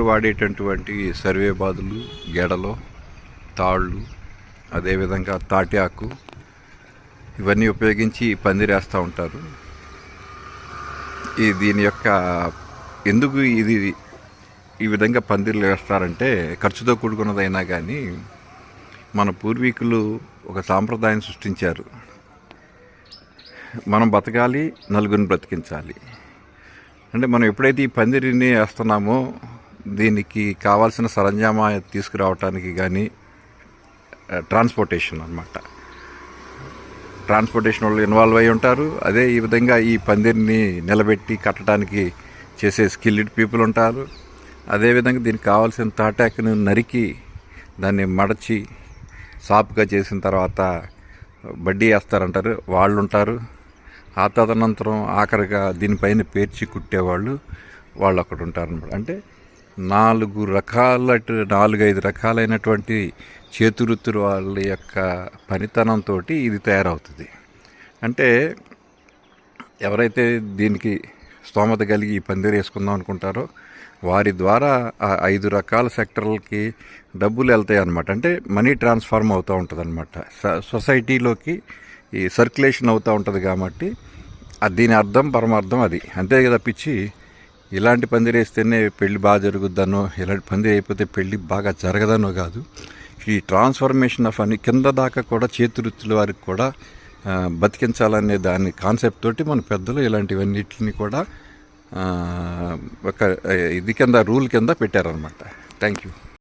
వాడేటటువంటి survey బాదులు, గెడలు, తాళ్ళు, అదేవిధంగా తాటి ఆకు ఇవన్నీ ఉపయోగించి పందిరేస్తూ ఉంటారు. దీని యొక్క ఎందుకు ఇది ఈ విధంగా పందిర్లు వేస్తారంటే ఖర్చుతో కూడుకున్నదైనా కానీ మన పూర్వీకులు ఒక సాంప్రదాయం సృష్టించారు. మనం బతకాలి, నలుగురిని బ్రతికించాలి అంటే మనం ఎప్పుడైతే ఈ పందిరిని వేస్తున్నామో దీనికి కావాల్సిన సరంజామా తీసుకురావటానికి కానీ ట్రాన్స్పోర్టేషన్ అన్నమాట. ట్రాన్స్పోర్టేషన్ వాళ్ళు ఇన్వాల్వ్ అయి ఉంటారు. అదే ఈ విధంగా ఈ పందిరిని నిలబెట్టి కట్టడానికి చేసే స్కిల్డ్ పీపుల్ ఉంటారు. అదేవిధంగా దీనికి కావాల్సిన తాటాకును నరికి దాన్ని మడచి సాపుగా చేసిన తర్వాత బడ్డీ వేస్తారంటారు, వాళ్ళు ఉంటారు. ఆ తదనంతరం ఆఖరిగా దీనిపైన పేర్చి కుట్టేవాళ్ళు అక్కడ ఉంటారు అన్నమాట. అంటే 4-5 రకాలైనటువంటి చేతివృత్తుల వాళ్ళ యొక్క పనితనంతో ఇది తయారవుతుంది. అంటే ఎవరైతే దీనికి స్తోమత కలిగి ఈ పందిరి వేసుకుందాం అనుకుంటారో వారి ద్వారా ఆ 5 రకాల సెక్టర్లకి డబ్బులు వెళ్తాయి అన్నమాట. అంటే మనీ ట్రాన్స్ఫార్మ్ అవుతూ ఉంటుంది అన్నమాట. సొసైటీలోకి ఈ సర్క్యులేషన్ అవుతూ ఉంటుంది. కాబట్టి దీని అర్థం పరమార్థం అది అంతే కదా. పిచ్చి ఇలాంటి పందిరి వేస్తేనే పెళ్ళి బాగా జరుగుద్దనో, ఇలాంటి పందిరి అయిపోతే పెళ్ళి బాగా జరగదనో కాదు. ఈ ట్రాన్స్ఫర్మేషన్ ఆఫ్ అని కింద దాకా కూడా చేతివృత్తుల వారికి కూడా బతికించాలనే దాని కాన్సెప్ట్ తోటి మన పెద్దలు ఇలాంటివన్నిటిని కూడా ఒక ఇది కింద రూల్ కింద పెట్టారనమాట. Thank you.